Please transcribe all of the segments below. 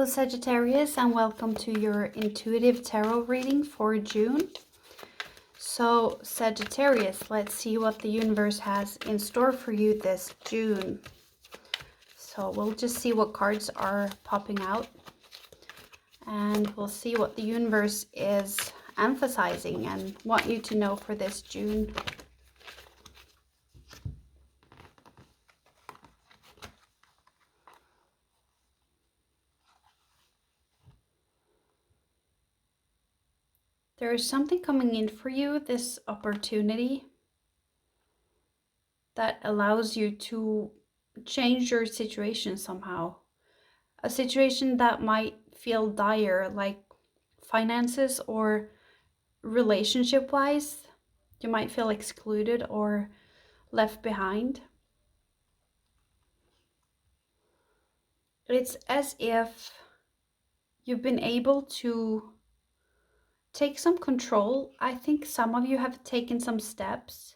Sagittarius, and welcome to your intuitive tarot reading for June. So Sagittarius, let's see what the universe has in store for you this June. So we'll just see what cards are popping out, and we'll see what the universe is emphasizing and want you to know for this June. There is something coming in for you, this opportunity that allows you to change your situation somehow. A situation that might feel dire, like finances or relationship-wise. You might feel excluded or left behind. It's as if you've been able to take some control. I think some of you have taken some steps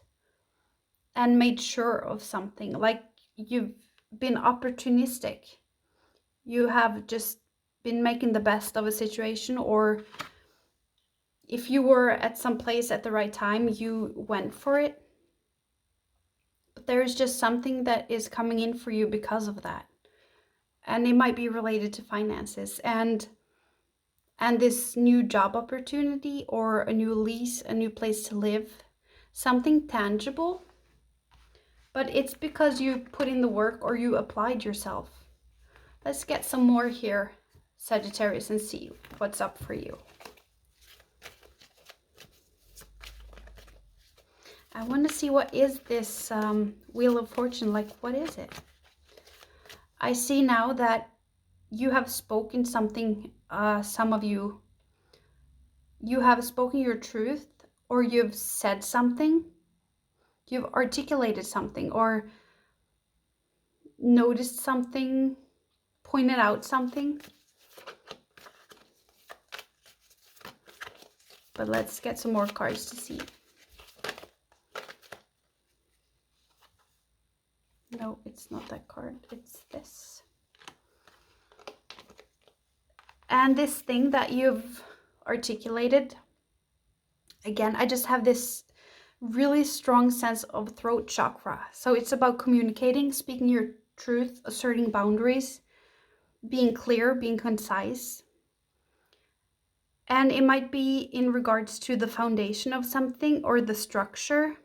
and made sure of something, like you've been opportunistic. You have just been making the best of a situation, or if you were at some place at the right time, you went for it. But there's just something that is coming in for you because of that. And it might be related to finances and this new job opportunity, or a new lease, a new place to live, something tangible. But it's because you put in the work or you applied yourself. Let's get some more here, Sagittarius, and see what's up for you. I want to see, what is this Wheel of Fortune like? What is it? I see now that you have spoken something, some of you have spoken your truth, or you've said something, you've articulated something, or noticed something, pointed out something. But let's get some more cards to see. No, it's not that card, it's this. And this thing that you've articulated, again, I just have this really strong sense of throat chakra. So it's about communicating, speaking your truth, asserting boundaries, being clear, being concise. And it might be in regards to the foundation of something, or the structure.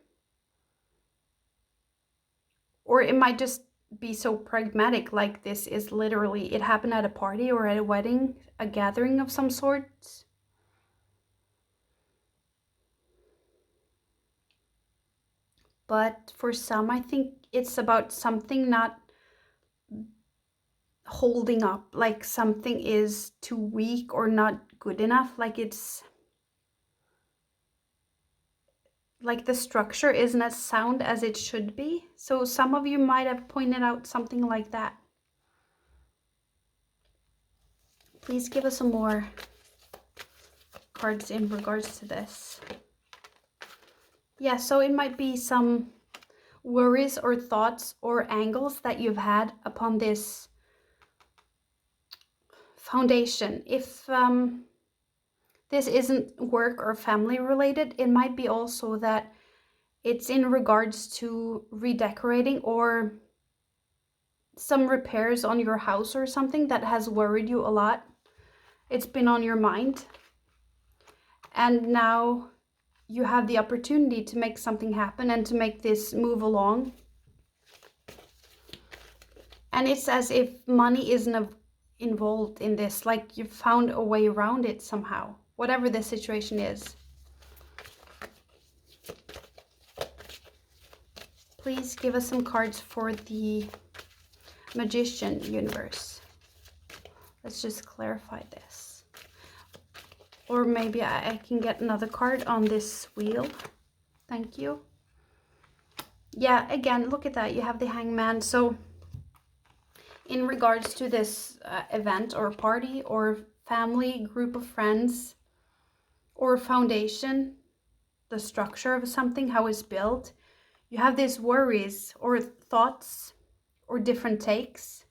Or it might just be so pragmatic, like this is literally, it happened at a party or at a wedding, a gathering of some sorts. But for some, I think it's about something not holding up, like something is too weak or not good enough, like it's like the structure isn't as sound as it should be. So some of you might have pointed out something like that. Please give us some more cards in regards to this. Yeah, so it might be some worries or thoughts or angles that you've had upon this foundation. If this isn't work or family related, it might be also that it's in regards to redecorating or some repairs on your house or something that has worried you a lot. It's been on your mind. And now you have the opportunity to make something happen and to make this move along. And it's as if money isn't involved in this, like you found a way around it somehow, whatever the situation is. Please give us some cards for the Magician universe. Let's just clarify this. Or maybe I can get another card on this wheel. Thank you. Yeah, again, look at that. You have the Hangman. So in regards to this event or party or family, group of friends, or foundation, the structure of something, how it's built, you have these worries or thoughts or different takes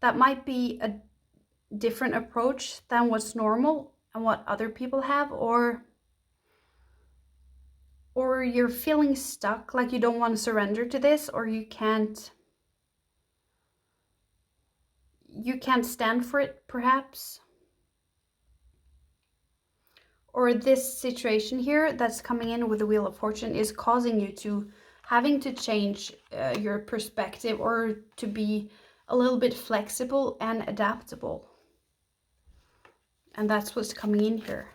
that might be different approach than what's normal and what other people have, or you're feeling stuck, like you don't want to surrender to this, or you can't stand for it, perhaps. Or this situation here that's coming in with the Wheel of Fortune is causing you to having to change your perspective, or to be a little bit flexible and adaptable. And that's what's coming in here.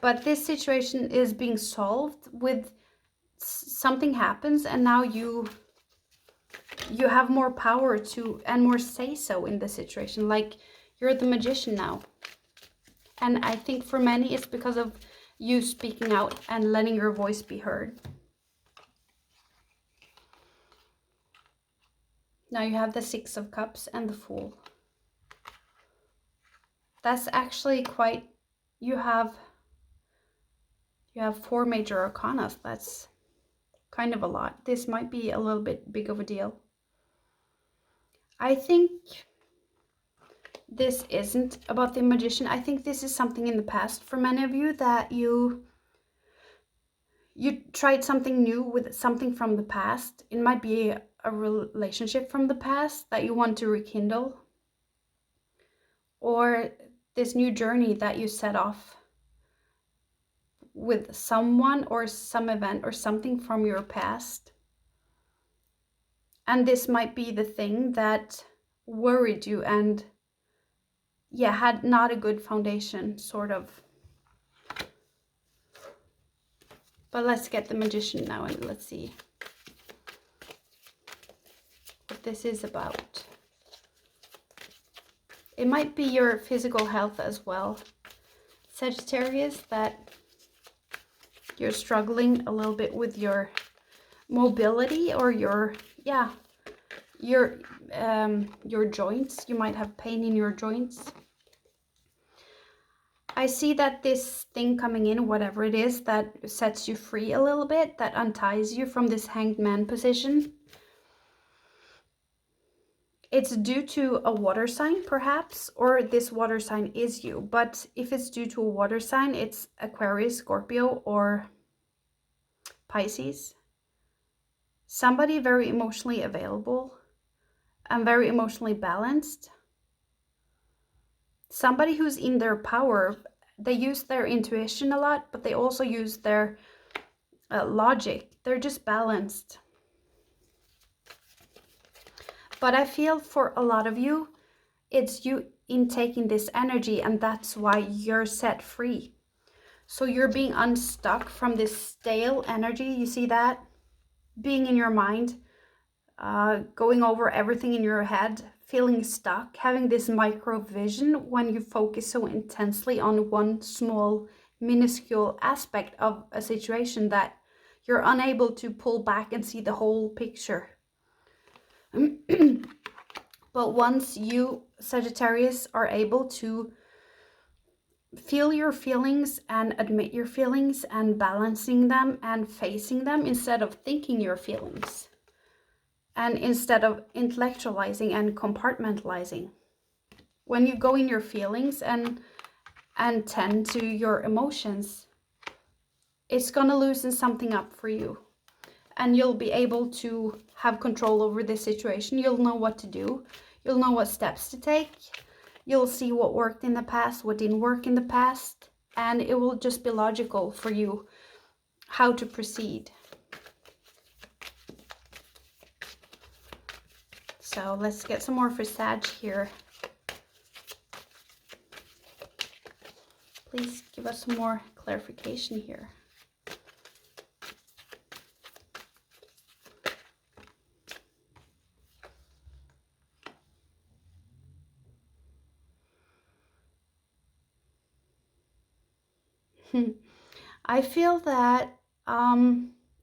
But this situation is being solved with something happens, and now you have more power to, and more say so in the situation. Like, you're the magician now. And I think for many it's because of you speaking out and letting your voice be heard. Now you have the Six of Cups and the Fool. That's actually quite, you have 4 major arcana. That's kind of a lot. This might be a little bit big of a deal. I think this isn't about the magician. I think this is something in the past for many of you, that you tried something new with something from the past. It might be a relationship from the past that you want to rekindle, or this new journey that you set off with someone or some event or something from your past. And this might be the thing that worried you and had not a good foundation, sort of. But let's get the Magician now, and let's see what this is about. It might be your physical health as well, Sagittarius, that you're struggling a little bit with your mobility, or your joints. You might have pain in your joints. I see that this thing coming in, whatever it is, that sets you free a little bit, that unties you from this hanged man position. It's due to a water sign, perhaps, or this water sign is you. But if it's due to a water sign, it's Aquarius, Scorpio, or Pisces. Somebody very emotionally available and very emotionally balanced. Somebody who's in their power. They use their intuition a lot, but they also use their logic. They're just balanced. But I feel for a lot of you, it's you intaking this energy, and that's why you're set free. So you're being unstuck from this stale energy. You see that? Being in your mind, going over everything in your head, feeling stuck, having this micro vision when you focus so intensely on one small, minuscule aspect of a situation that you're unable to pull back and see the whole picture. But once you, Sagittarius, are able to feel your feelings and admit your feelings and balancing them and facing them instead of thinking your feelings, and instead of intellectualizing and compartmentalizing, when you go in your feelings and tend to your emotions, it's gonna loosen something up for you, and you'll be able to have control over this situation. You'll know what to do. You'll know what steps to take. You'll see what worked in the past, what didn't work in the past, and it will just be logical for you how to proceed. So let's get some more for Sag here. Please give us some more clarification here. I feel that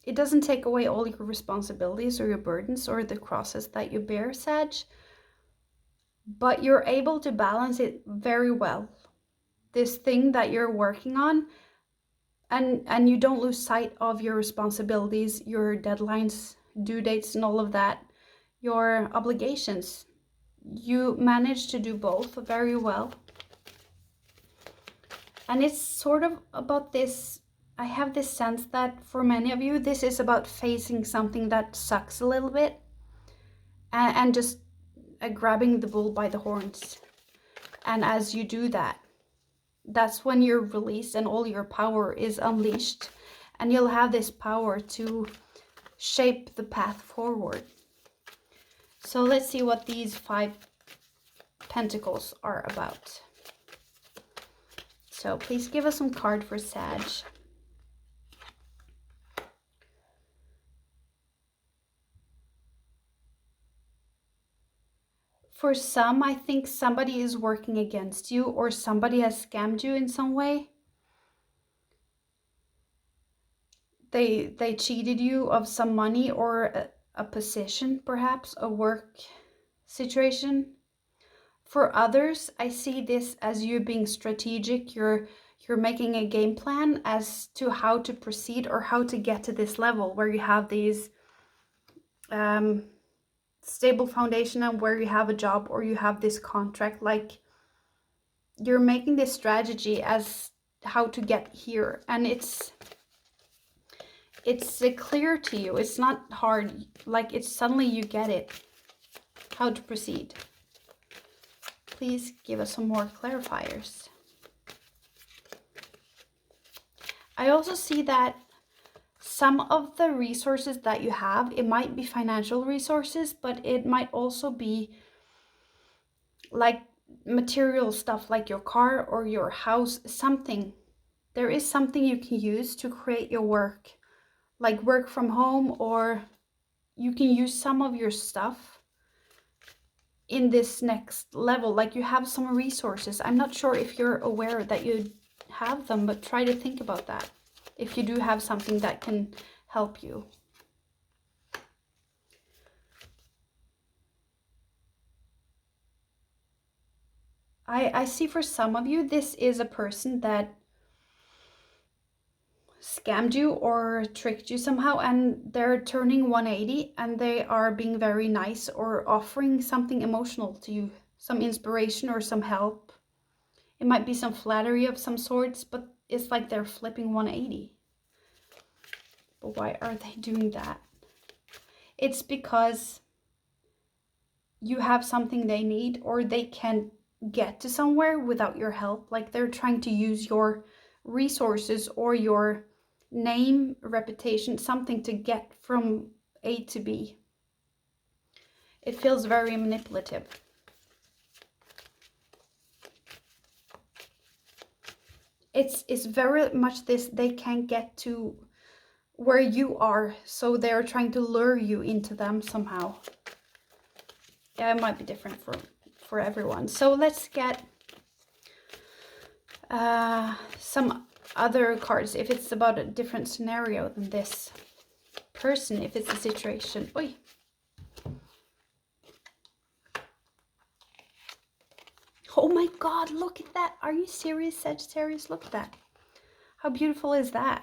it doesn't take away all your responsibilities or your burdens or the crosses that you bear, Sag, but you're able to balance it very well. This thing that you're working on, and you don't lose sight of your responsibilities, your deadlines, due dates, and all of that, your obligations. you manage to do both very well. And it's sort of about this, I have this sense that for many of you, this is about facing something that sucks a little bit and just grabbing the bull by the horns. And as you do that, that's when you're released and all your power is unleashed. And you'll have this power to shape the path forward. So let's see what these 5 pentacles are about. So please give us some card for Sag. For some, I think somebody is working against you or somebody has scammed you in some way. They cheated you of some money or a position, perhaps, a work situation. For others, I see this as you being strategic. You're making a game plan as to how to proceed or how to get to this level where you have these stable foundation and where you have a job or you have this contract. Like, you're making this strategy as how to get here, and it's clear to you. It's not hard. Like, it's suddenly you get it, how to proceed. Please give us some more clarifiers. I also see that some of the resources that you have, it might be financial resources, but it might also be like material stuff, like your car or your house, something. There is something you can use to create your work, like work from home, or you can use some of your stuff in this next level. Like, you have some resources. I'm not sure if you're aware that you have them, but try to think about that. If you do have something that can help you. I see for some of you, this is a person that scammed you or tricked you somehow, and they're turning 180 and they are being very nice or offering something emotional to you, some inspiration or some help. It might be some flattery of some sorts, but it's like they're flipping 180. But why are they doing that? It's because you have something they need, or they can't get to somewhere without your help. Like, they're trying to use your resources or your name, reputation, something to get from A to B. It feels very manipulative. It's very much this, they can't get to where you are, so they're trying to lure you into them somehow. Yeah, it might be different for everyone. So let's get some other cards if it's about a different scenario than this person, if it's a situation. Oi. Oh my god, look at that. Are you serious, Sagittarius? Look at that. How beautiful is that?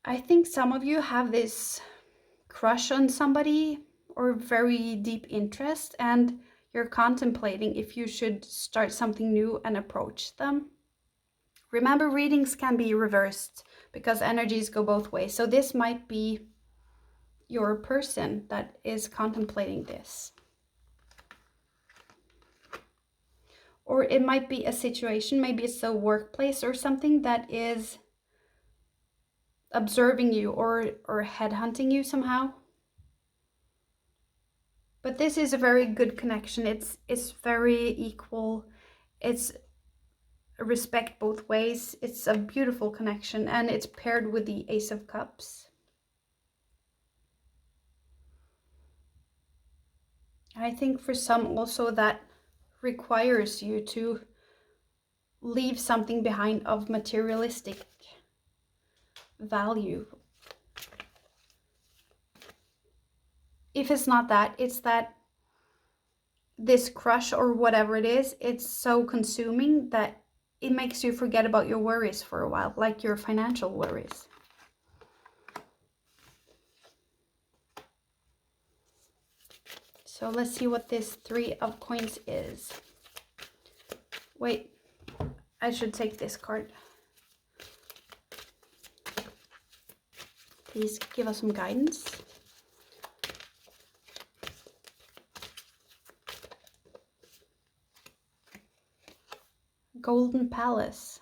I think some of you have this crush on somebody or very deep interest, and you're contemplating if you should start something new and approach them. Remember, readings can be reversed because energies go both ways. So this might be your person that is contemplating this. Or it might be a situation, maybe it's a workplace or something that is observing you or headhunting you somehow. But this is a very good connection. It's very equal. It's respect both ways. It's a beautiful connection, and it's paired with the Ace of Cups. I think for some also that requires you to leave something behind of materialistic value. If it's not that, it's that this crush or whatever it is, it's so consuming that it makes you forget about your worries for a while, like your financial worries. So let's see what this 3 of coins is. Wait, I should take this card. Please give us some guidance. Golden Palace.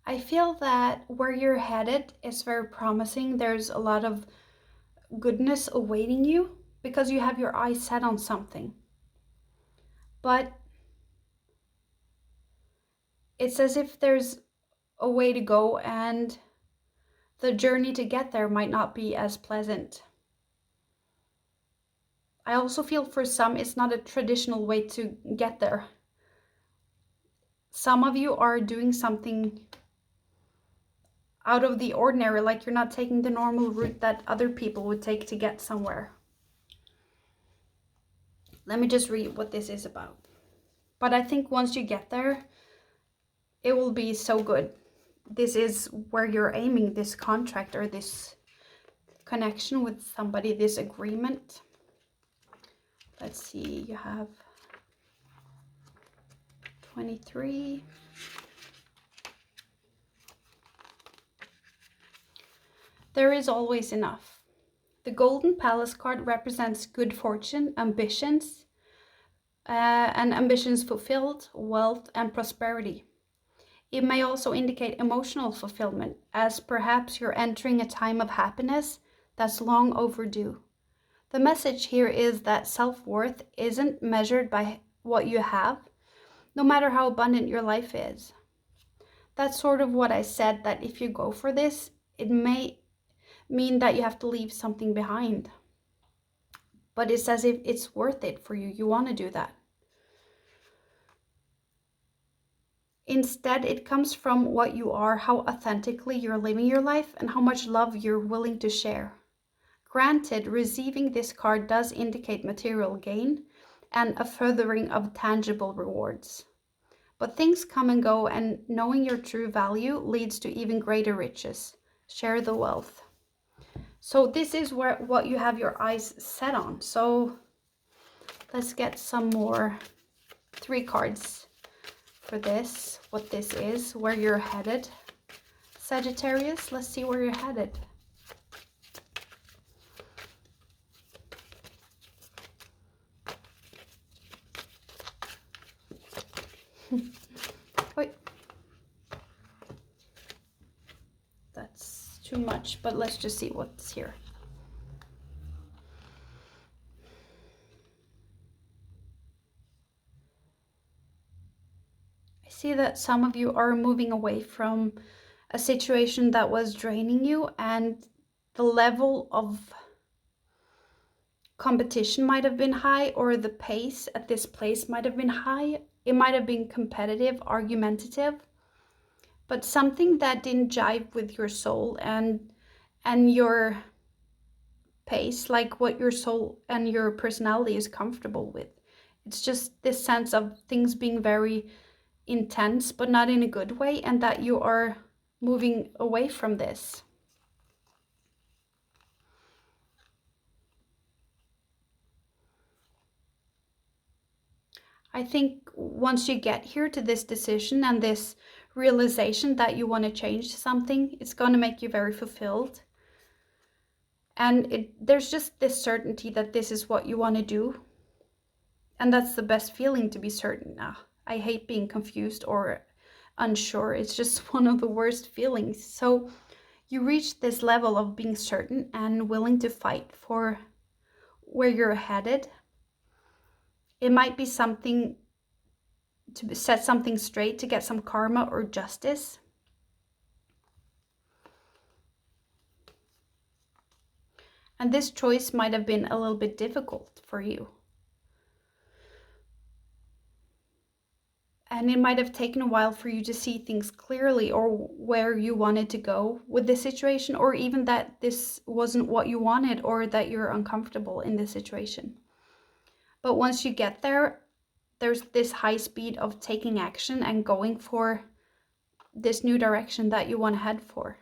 I feel that where you're headed is very promising. There's a lot of goodness awaiting you because you have your eyes set on something. But it's as if there's a way to go and the journey to get there might not be as pleasant. I also feel for some it's not a traditional way to get there. Some of you are doing something out of the ordinary, like you're not taking the normal route that other people would take to get somewhere. Let me just read what this is about. But I think once you get there, it will be so good. This is where you're aiming, this contract or this connection with somebody, this agreement. Let's see, you have 23. There is always enough. The Golden Palace card represents good fortune, ambitions, and ambitions fulfilled, wealth, and prosperity. It may also indicate emotional fulfillment, as perhaps you're entering a time of happiness that's long overdue. The message here is that self-worth isn't measured by what you have, no matter how abundant your life is. That's sort of what I said, that if you go for this, it may mean that you have to leave something behind. But it's as if it's worth it for you. You want to do that. Instead, it comes from what you are, how authentically you're living your life, and how much love you're willing to share. Granted, receiving this card does indicate material gain and a furthering of tangible rewards. But things come and go, and knowing your true value leads to even greater riches. Share the wealth. So this is what you have your eyes set on. So let's get some more 3 cards for this, what this is, where you're headed. Sagittarius, let's see where you're headed. Wait. That's too much, but let's just see what's here. I see that some of you are moving away from a situation that was draining you, and the level of competition might have been high, or the pace at this place might have been high. It might have been competitive, argumentative, but something that didn't jive with your soul and your pace, like what your soul and your personality is comfortable with. It's just this sense of things being very intense, but not in a good way, and that you are moving away from this. I think once you get here to this decision and this realization that you want to change something, it's going to make you very fulfilled. And there's just this certainty that this is what you want to do. And that's the best feeling, to be certain. I hate being confused or unsure. It's just one of the worst feelings. So you reach this level of being certain and willing to fight for where you're headed. It might be something to set something straight, to get some karma or justice. And this choice might have been a little bit difficult for you. And it might have taken a while for you to see things clearly, or where you wanted to go with the situation, or even that this wasn't what you wanted, or that you're uncomfortable in this situation. But once you get there, there's this high speed of taking action and going for this new direction that you want to head for.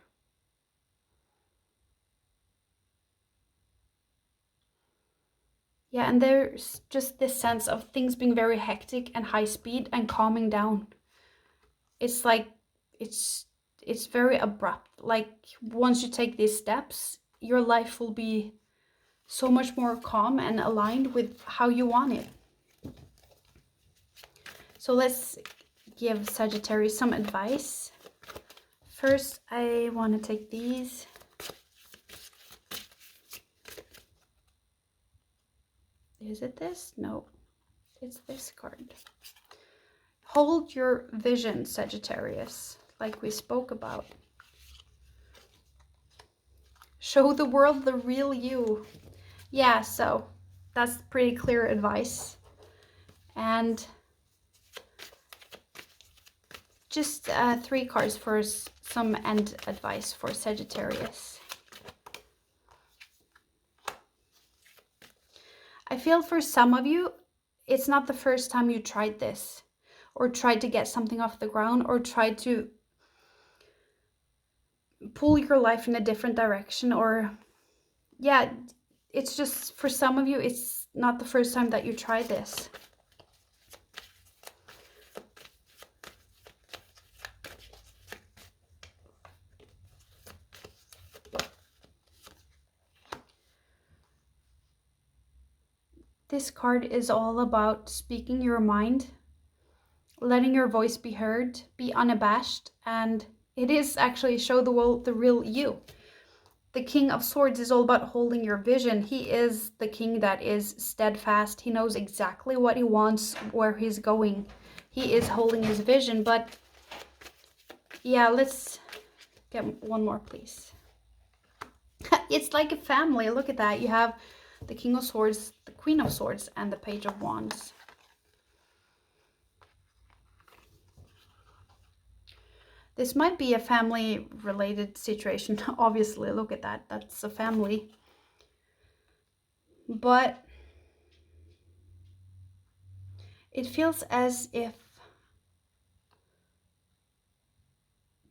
Yeah, and there's just this sense of things being very hectic and high speed and calming down. It's like it's it's very abrupt. Like once you take these steps, your life will be so much more calm and aligned with how you want it. So let's give Sagittarius some advice. First, I want to take these. Is it this? No, it's this card. Hold your vision, Sagittarius, like we spoke about. Show the world the real you. Yeah, so that's pretty clear advice. And just 3 cards for some end advice for Sagittarius. I feel for some of you, it's not the first time you tried this, or tried to get something off the ground, or tried to pull your life in a different direction, or yeah, it's just for some of you, it's not the first time that you try this. This card is all about speaking your mind, letting your voice be heard, be unabashed, and it is actually show the world the real you. The King of Swords is all about holding your vision. He is the king that is steadfast. He knows exactly what he wants, where he's going. He is holding his vision, but yeah, let's get one more, please. It's like a family. Look at that. You have the King of Swords, the Queen of Swords, and the Page of Wands. This might be a family-related situation. Obviously, look at that. That's a family. But it feels as if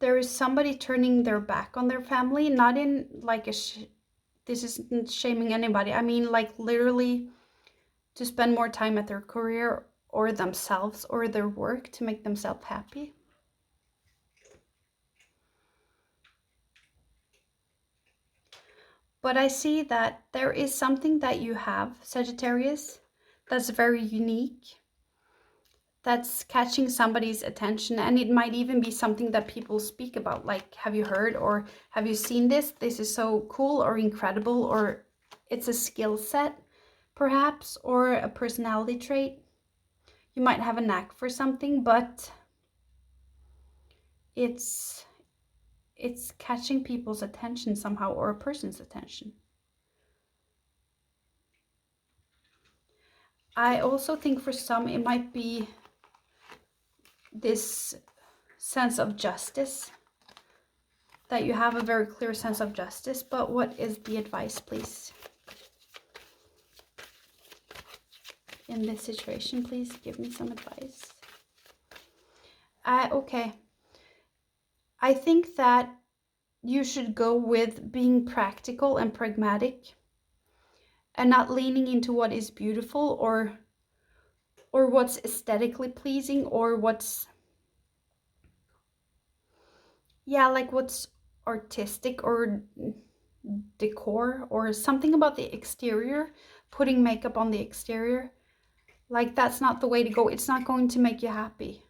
there is somebody turning their back on their family, not in like this isn't shaming anybody. I mean, like literally to spend more time at their career or themselves or their work to make themselves happy. But I see that there is something that you have, Sagittarius, that's very unique, that's catching somebody's attention, and it might even be something that people speak about, like, have you heard or have you seen this? This is so cool or incredible, or it's a skill set, perhaps, or a personality trait. You might have a knack for something, but it's catching people's attention somehow, or a person's attention. I also think for some it might be this sense of justice, that you have a very clear sense of justice. But what is the advice, please? In this situation, please give me some advice. Okay. I think that you should go with being practical and pragmatic and not leaning into what is beautiful or what's aesthetically pleasing, or what's, yeah, like what's artistic or decor or something about the exterior, putting makeup on the exterior. Like that's not the way to go. It's not going to make you happy.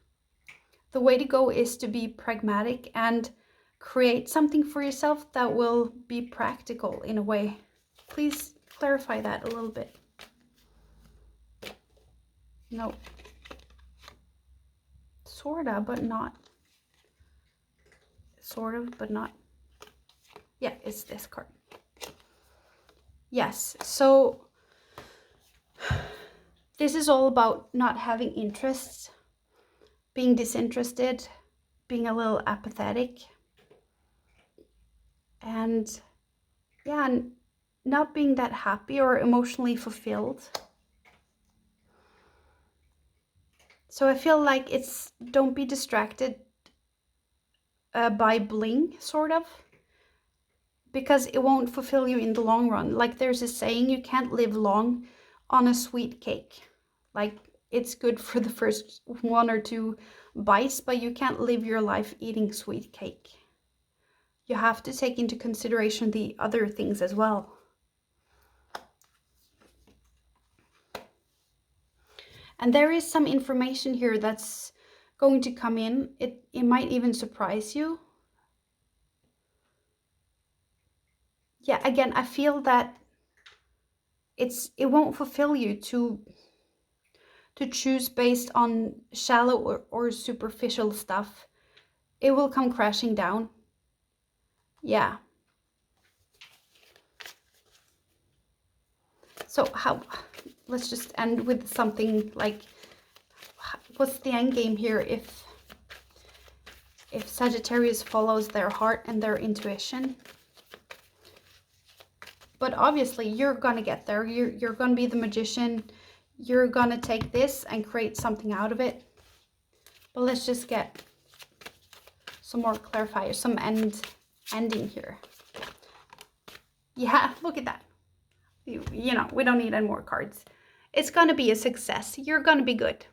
The way to go is to be pragmatic and create something for yourself that will be practical in a way. Please clarify that a little bit. No. Sorta, but not. Sort of, but not. Yeah, it's this card. Yes, so this is all about not having interests, being disinterested, being a little apathetic, and yeah, not being that happy or emotionally fulfilled. So I feel like it's, don't be distracted by bling, sort of, because it won't fulfill you in the long run. Like there's a saying, you can't live long on a sweet cake. Like, it's good for the first 1 or 2 bites, but you can't live your life eating sweet cake. You have to take into consideration the other things as well. And there is some information here that's going to come in. It might even surprise you. Yeah, again, I feel that it won't fulfill you to choose based on shallow or superficial stuff. It will come crashing down. Yeah. So let's just end with something like, what's the end game here if Sagittarius follows their heart and their intuition? But obviously you're gonna get there. You're gonna be the magician. You're gonna take this and create something out of it. But let's just get some more clarifiers, some ending here. Yeah, look at that. You know, we don't need any more cards. It's gonna be a success. You're gonna be good.